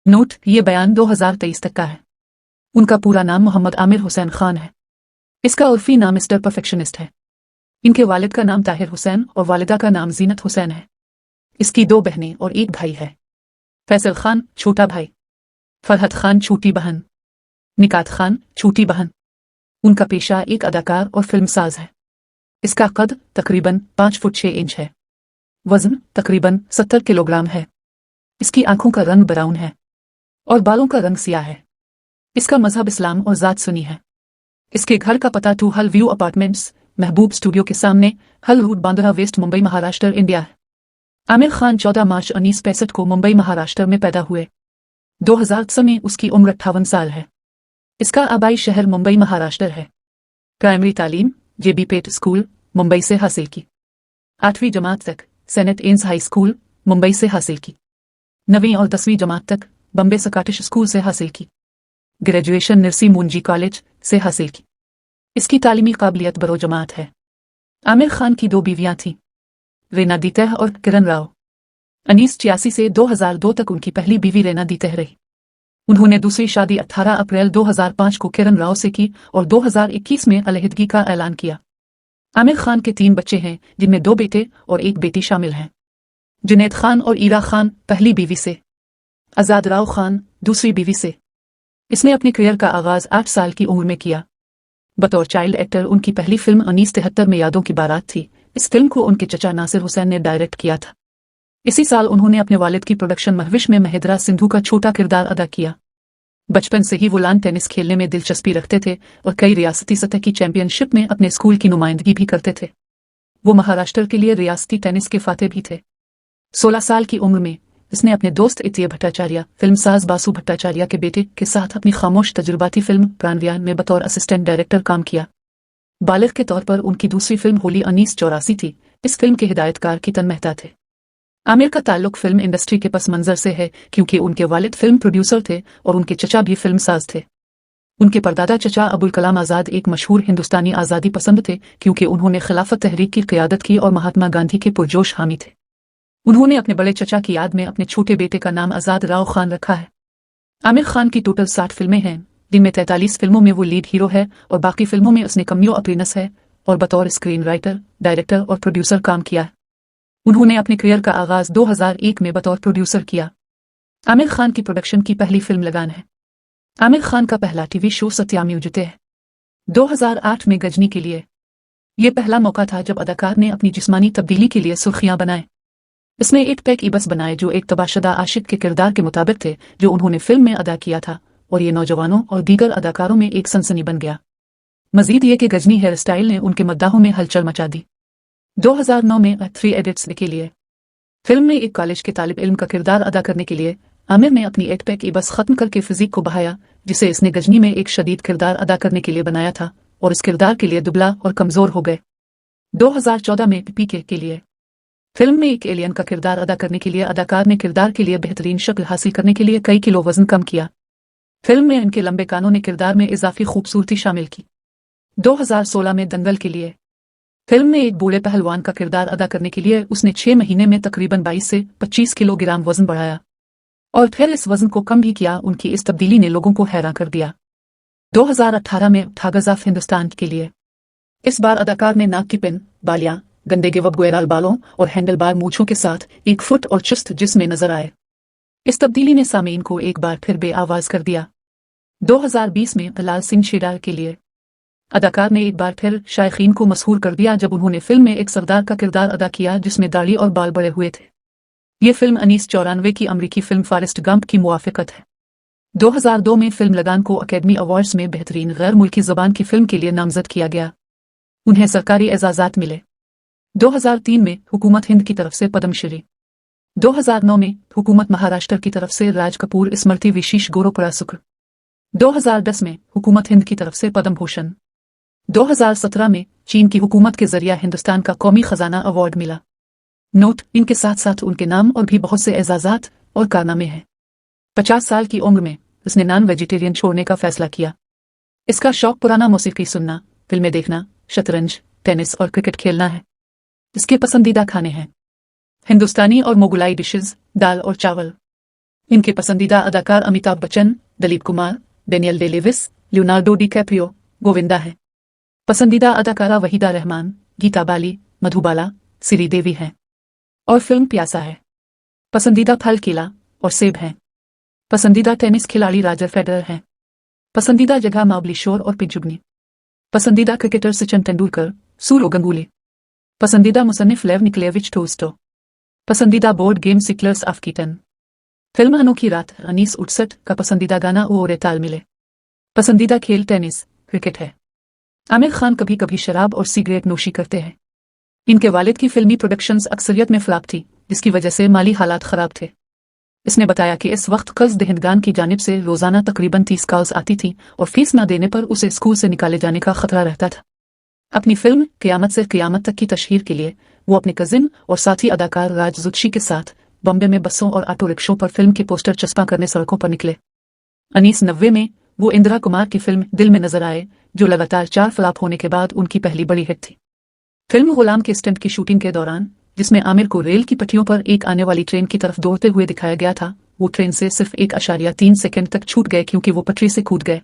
Note, ये बयान 2023 तक का है। उनका पूरा नाम मोहम्मद आमिर हुसैन खान है। इसका उर्फी नाम मिस्टर परफेक्शनिस्ट है। इनके वालिद का नाम ताहिर हुसैन और वालिदा का नाम जीनत हुसैन है। इसकी 2 बहनें और 1 भाई है। फैसल खान छोटा भाई, फरहत खान छोटी बहन, निकात खान छोटी बहन। उनका पेशा एक अदाकार और फिल्मसाज है। इसका कद तकरीबन 5 फुट 6 इंच है। वजन तकरीबन 70 किलोग्राम है। इसकी आंखों का रंग ब्राउन है और बालों का रंग सियाह है। इसका मजहब इस्लाम और जात सुन्नी है। इसके घर का पता 2 हल व्यू अपार्टमेंट्स, महबूब स्टूडियो के सामने, Hill Road, Bandra West, Mumbai Maharashtra, India है। आमिर खान 14 मार्च 1965 को मुंबई महाराष्ट्र में पैदा हुए। 2000 में उसकी उम्र 58 साल है। इसका आबाई शहर मुंबई महाराष्ट्र है। प्राइमरी तालीम जेबी पेट स्कूल, मुंबई से हासिल की। 8वीं जमात तक सेनेट एन्स हाई स्कूल, मुंबई से हासिल की। 9वीं और 10वीं जमात तक बम्बे स्कॉटिश स्कूल से हासिल की। ग्रेजुएशन नरसी मुंजी कॉलेज से हासिल की। इसकी तालीमी काबिलियत बरो जमात है। आमिर खान की 2 बीवियां थीं, रेना दीतह और किरण राव। 1986 से 2002 तक उनकी पहली बीवी रेना दीतह रही। उन्होंने दूसरी शादी 18 अप्रैल 2005 को किरण राव से की और 2021 में अलहदगी का ऐलान किया। आमिर खान के 3 बच्चे हैं, जिनमें 2 बेटे और 1 बेटी शामिल हैं। जुनैद खान और ईरा खान पहली बीवी से, आजाद राव खान दूसरी बीवी से। इसने अपने करियर का आगाज 8 साल की उम्र में किया। बतौर चाइल्ड एक्टर उनकी पहली फिल्म 1973 में यादों की बारात थी। इस फिल्म को उनके चचा नासिर हुसैन ने डायरेक्ट किया था। इसी साल उन्होंने अपने वालिद की प्रोडक्शन महविश में महिद्रा सिंधु का छोटा किरदार अदा किया। बचपन से ही वो लान टेनिस खेलने में दिलचस्पी रखते थे और कई रियासती सतह की चैंपियनशिप में अपने स्कूल की नुमाइंदगी भी करते थे। वो महाराष्ट्र के लिए रियासती टेनिस के फाते भी थे। 16 साल की उम्र में इसने अपने दोस्त इतिय भट्टाचार्य, फिल्मसाज बासु भट्टाचार्य के बेटे के साथ अपनी खामोश तजुर्बाती फिल्म प्राणव्यान में बतौर असिस्टेंट डायरेक्टर काम किया। बालिग के तौर पर उनकी दूसरी फिल्म होली 1984 थी। इस फिल्म के हिदायतकार कीर्तन मेहता थे। आमिर का ताल्लुक फिल्म इंडस्ट्री के पस मंजर से है, क्योंकि उनके वालिद फिल्म प्रोड्यूसर थे और उनके चचा भी फिल्मसाज थे। उनके परदादा चचा अबुल कलाम आज़ाद एक मशहूर हिंदुस्तानी आज़ादी पसंद थे, क्योंकि उन्होंने खिलाफत तहरीक की क़यादत की और महात्मा गांधी के पुरजोश हामी थे। उन्होंने अपने बड़े चचा की याद में अपने छोटे बेटे का नाम आज़ाद राव खान रखा है। आमिर खान की टोटल 60 फिल्में हैं, जिनमें 43 फिल्मों में वो लीड हीरो है और बाकी फिल्मों में उसने कमियो अपीयरेंस है और बतौर स्क्रीन राइटर, डायरेक्टर और प्रोड्यूसर काम किया है। उन्होंने अपने करियर का आगाज 2001 में बतौर प्रोड्यूसर किया। आमिर खान की प्रोडक्शन की पहली फिल्म लगान है। आमिर खान का पहला टीवी शो सत्याम्युजिते है 2008 में गजनी के लिए। यह पहला मौका था जब अदाकार ने अपनी जिस्मानी तब्दीली के लिए सुर्खियां बनाए। इसमें एक पैक इबस बनाए जो एक तबाशदा आशिक के किरदार के मुताबिक थे जो उन्होंने फिल्म में अदा किया था, और ये नौजवानों और दीगर अदाकारों में एक सनसनी बन गया। मजीद ये कि गजनी हेयर स्टाइल ने उनके मद्दाहों में हलचल मचा दी। 2009 में 3 एडिट्स के लिए फिल्म में एक कॉलेज के तालिब इल्म का किरदार अदा करने के लिए आमिर ने अपनी 8 पैक इबस खत्म करके फिजिक को बहाया, जिसे इसने गजनी में एक शदीद किरदार अदा करने के लिए बनाया था और इस किरदार के लिए दुबला और कमजोर हो गए। 2014 में पीके के लिए फिल्म में एक एलियन का किरदार अदा करने के लिए अदाकार ने किरदार के लिए बेहतरीन शक्ल हासिल करने के लिए कई किलो वजन कम किया। फिल्म में इनके लंबे कानों ने किरदार में इजाफी खूबसूरती शामिल की। 2016 में दंगल के लिए फिल्म में एक बूढ़े पहलवान का किरदार अदा करने के लिए उसने 6 महीने में तकरीबन 22 से 25 किलोग्राम वजन बढ़ाया और फिर इस वजन को कम भी किया। उनकी इस तब्दीली ने लोगों को हैरान कर दिया। 2018 में ठागज ऑफ हिंदुस्तान के लिए इस बार अदाकार ने नाक की पिन, बालियां, गंदे गिवअप गोयराल बालों और हैंडलबार मूंछों के साथ 1 फुट और चुस्त जिस्म में नजर आए। इस तब्दीली ने सामीन को एक बार फिर बेआवाज कर दिया। 2020 में लाल सिंह शेडार के लिए अदाकार ने एक बार फिर शायकीन को मशहूर कर दिया जब उन्होंने फिल्म में एक सरदार का किरदार अदा किया जिसमें दाढ़ी और बाल बड़े हुए थे। यह फिल्म 1994 की अमरीकी फिल्म फॉरेस्ट गंप की मुआफिकत है। 2002 में फिल्म लगान को अकेडमी अवार्ड्स में बेहतरीन गैर मुल्की ज़बान की फिल्म के लिए नामजद किया गया। उन्हें सरकारी एजाज़ात मिले। 2003 में हुकूमत हिंद की तरफ से पद्मश्री, 2009 में हुकूमत महाराष्ट्र की तरफ से राज कपूर स्मृति विशेष गौरव पुरस्कार, 2010 में हुकूमत हिंद की तरफ से पद्म भूषण, 2017 में चीन की हुकूमत के जरिए हिंदुस्तान का कौमी खजाना अवार्ड मिला। नोट, इनके साथ साथ उनके नाम और भी बहुत से एजाज़ात और कारनामे हैं। 50 साल की उम्र में उसने नॉन वेजिटेरियन छोड़ने का फैसला किया। इसका शौक पुराना मौसीकी सुनना, फिल्में देखना, शतरंज, टेनिस और क्रिकेट खेलना है। इसके पसंदीदा खाने हैं हिंदुस्तानी और मोगलाई डिशेस, दाल और चावल। इनके पसंदीदा अदाकार Amitabh Bachchan, Dilip Kumar, Daniel Day Lewis, Leonardo DiCaprio, Govinda हैं। पसंदीदा अदाकारा वहीदा रहमान, गीता बाली, मधुबाला, श्रीदेवी हैं। और फिल्म प्यासा है। पसंदीदा फल केला और सेब हैं। पसंदीदा टेनिस खिलाड़ी रॉजर फेडरर हैं। पसंदीदा जगह महाबली शोर और पिंचुगनी। पसंदीदा क्रिकेटर सचिन तेंदुलकर, सूरज गंगुली। पसंदीदा मुसन्निफ लेव निकोलेविच टोल्स्टॉय। पसंदीदा board game settlers of Catan. Film Anokhi Raat 1968 का पसंदीदा गाना ओ रे ताल मिले। पसंदीदा खेल टेनिस, क्रिकेट है। आमिर खान कभी कभी शराब और सिगरेट नोशी करते हैं। इनके वालिद की फिल्मी प्रोडक्शंस अक्सरियत में फ्लॉप थी, जिसकी वजह से माली हालात खराब थे। इसने बताया कि इस वक्त कर्ज दहिंदगान की जानिब से रोजाना तकरीबन 30 कॉल्स आती थी और फीस न देने पर उसे स्कूल से निकाले जाने का खतरा रहता था। अपनी फिल्म क़यामत से क़यामत तक की तशहीर के लिए वो अपने कजिन और साथी अदाकार राज जुत्शी के साथ बॉम्बे में बसों और ऑटो रिक्शों पर फिल्म के पोस्टर चस्पा करने सड़कों पर निकले। 1990 में वो इंदिरा कुमार की फिल्म दिल में नजर आए, जो लगातार 4 फ्लॉप होने के बाद उनकी पहली बड़ी हिट थी। फिल्म गुलाम के स्टंट की शूटिंग के दौरान, जिसमें आमिर को रेल की पटरियों पर एक आने वाली ट्रेन की तरफ दौड़ते हुए दिखाया गया था, वो ट्रेन से सिर्फ 1.3 सेकंड तक छूट गए क्योंकि वो पटरी से कूद गए।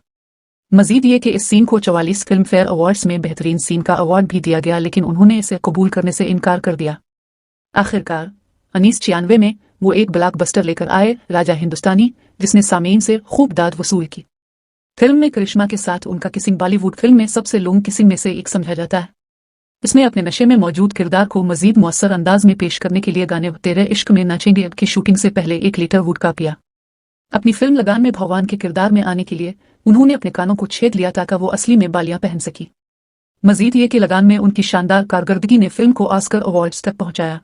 मजीद ये कि इस सीन को 44 फिल्म फेयर अवार्ड्स में बेहतरीन सीन का अवार्ड भी दिया गया, लेकिन उन्होंने इसे कबूल करने से इनकार कर दिया। आखिरकार 1996 में वो एक ब्लॉकबस्टर लेकर आए, राजा हिंदुस्तानी, जिसने सामीन से खूब दाद वसूल की। फिल्म में करिश्मा के साथ उनका किसिंग बॉलीवुड फिल्म में सबसे लॉन्ग किसिंग में से एक समझा जाता है। इसमें अपने नशे में मौजूद किरदार को मजीद मुअस्सर अंदाज में पेश करने के लिए गाने तेरे इश्क में नाचेंगे की शूटिंग से पहले 1 लीटर वुडका पिया। अपनी फिल्म लगान में भगवान के किरदार में आने के लिए उन्होंने अपने कानों को छेद लिया ताकि वो असली में बालियां पहन सकी। मजीद ये कि लगान में उनकी शानदार कारकर्दगी ने फिल्म को ऑस्कर अवार्ड्स तक पहुंचाया।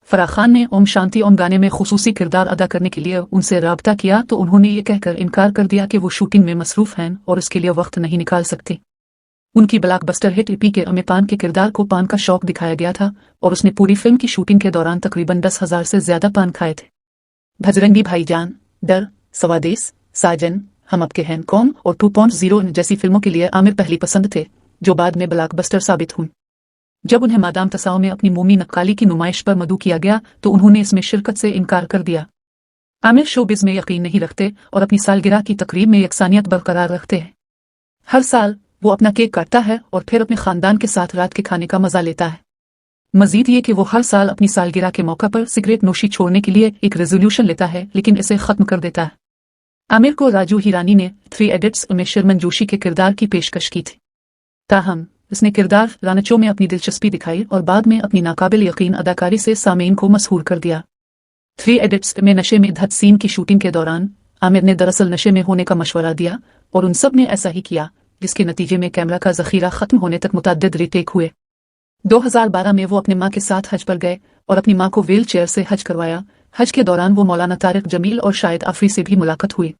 फराह खान ने ओम शांति ओम गाने में खुसूसी किरदार अदा करने के लिए उनसे राब्ता किया तो उन्होंने ये कहकर इनकार कर दिया कि वो शूटिंग में मसरूफ हैं और उसके लिए वक्त नहीं निकाल सकती। उनकी ब्लॉकबस्टर हिट ईपी के अमे पान के किरदार को पान का शौक दिखाया गया था और उसने पूरी फिल्म की शूटिंग के दौरान तकरीबन 10,000 से ज्यादा पान खाए थे। भजरंगी भाईजान, डर, सवादेश, साजन, हम आपके हैं कौन और 2.0 जैसी फिल्मों के लिए आमिर पहली पसंद थे, जो बाद में ब्लॉकबस्टर साबित हुई। जब उन्हें मादाम तसाओ में अपनी मोमी नक्काली की नुमाइश पर मदऊ किया गया तो उन्होंने इसमें शिरकत से इनकार कर दिया। आमिर शोबिज़ में यकीन नहीं रखते और अपनी सालगिरह की तकरीब में यकसानियत बरकरार रखते हैं। हर साल वो अपना केक काटता है और फिर अपने खानदान के साथ रात के खाने का मजा लेता है। मजीद ये कि वो हर साल अपनी सालगिरह के मौका पर सिगरेट नोशी छोड़ने के लिए एक रेजोल्यूशन लेता है, लेकिन इसे खत्म कर देता है। आमिर को राजू हिरानी ने 3 इडियट्स में शर्मन जोशी के किरदार की पेशकश की थी, ताहम उसने किरदार रानचो में अपनी दिलचस्पी दिखाई और बाद में अपनी नाकाबिल यकीन अदाकारी से सामीन को मसहूर कर दिया। 3 इडियट्स में नशे में धत सीन की शूटिंग के दौरान आमिर ने दरअसल नशे में होने का मशवरा दिया और उन सब ने ऐसा ही किया, जिसके नतीजे में कैमरा का जखीरा खत्म होने तक मुतअद्दिद रीटेक हुए। 2012 में वो अपने मां के साथ हज पर गए और अपनी मां को व्हील चेयर से हज करवाया। हज के दौरान वो मौलाना तारिक जमील और शाहिद आफरी से भी मुलाकात हुई।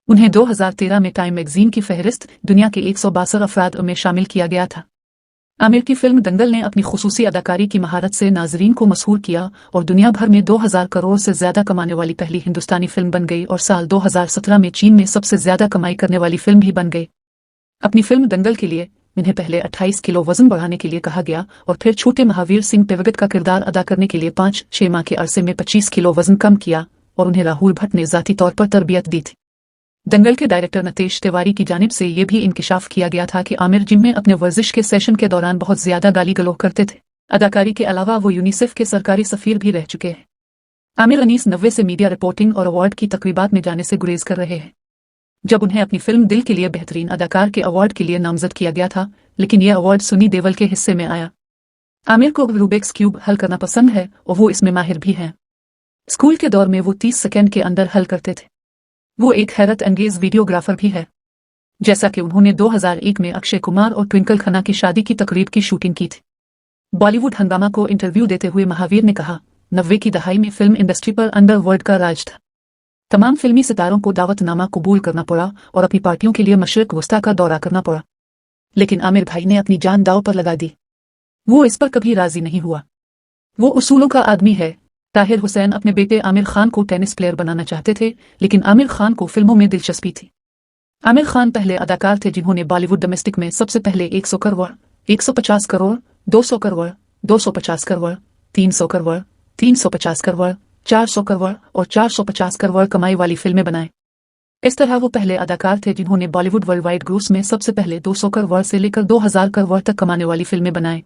उन्हें 2013 में टाइम मैगजीन की फहरिस्त दुनिया के 162 अफराद में शामिल किया गया था। आमिर की फिल्म दंगल ने अपनी खुसूसी अदाकारी की महारत से नाजरीन को मसहूर किया और दुनिया भर में 2000 करोड़ से ज्यादा कमाने वाली पहली हिंदुस्तानी फिल्म बन गई और साल 2017 में चीन में सबसे ज्यादा कमाई करने वाली फिल्म भी बन गई। अपनी फिल्म दंगल के लिए इन्हें पहले 28 किलो वजन बढ़ाने के लिए कहा गया और फिर छोटे महावीर सिंह पेवगत का किरदार अदा करने के लिए 5-6 माह के अरसे में 25 किलो वजन कम किया और उन्हें राहुल भट्ट ने जाती तौर पर तरबियत दी थी। दंगल के डायरेक्टर नतेश तिवारी की जानिब से यह भी इंकिशाफ किया गया था कि आमिर जिम में अपने वर्जिश के सेशन के दौरान बहुत ज्यादा गाली गलौज करते थे। अदाकारी के अलावा वो यूनिसेफ के सरकारी सफीर भी रह चुके हैं। आमिर 1990 से मीडिया रिपोर्टिंग और अवार्ड की तकरीबात में जाने से गुरेज कर रहे हैं। जब उन्हें अपनी फिल्म दिल के लिए बेहतरीन अदाकार के अवार्ड के लिए नामजद किया गया था, लेकिन यह अवार्ड सुनी देवल के हिस्से में आया। आमिर को रूबिक्स क्यूब हल करना पसंद है और वो इसमें माहिर भी हैं। स्कूल के दौर में वो 30 सेकंड के अंदर हल करते थे। वो एक हैरत अंगेज वीडियोग्राफर भी है, जैसा कि उन्होंने 2001 में अक्षय कुमार और ट्विंकल खन्ना की शादी की तकरीब की शूटिंग की थी। बॉलीवुड हंगामा को इंटरव्यू देते हुए महावीर ने कहा, 90 की दहाई में फिल्म इंडस्ट्री पर अंडरवर्ल्ड का राज था। तमाम फिल्मी सितारों को दावतनामा कबूल करना पड़ा और अपनी पार्टियों के लिए मशरिक वस्ता का दौरा करना पड़ा, लेकिन आमिर भाई ने अपनी जान दांव पर लगा दी। वो इस पर कभी राजी नहीं हुआ। वो उसूलों का आदमी है। ताहिर हुसैन अपने बेटे आमिर खान को टेनिस प्लेयर बनाना चाहते थे, लेकिन आमिर खान को फिल्मों में दिलचस्पी थी। आमिर खान पहले अदाकार थे जिन्होंने बॉलीवुड डोमेस्टिक में सबसे पहले 100 करोड़, 150 करोड़, 200 करोड़, 250 करोड़, 300 करोड़, 350 करोड़, 400 करोड़ और 450 करोड़ कमाई वाली फिल्में बनाएं। इस तरह वो पहले अदाकार थे जिन्होंने बॉलीवुड वर्ल्ड वाइड ग्रोस में सबसे पहले 200 करोड़ से लेकर 2000 करोड़ तक कमाने वाली फिल्में बनाएं।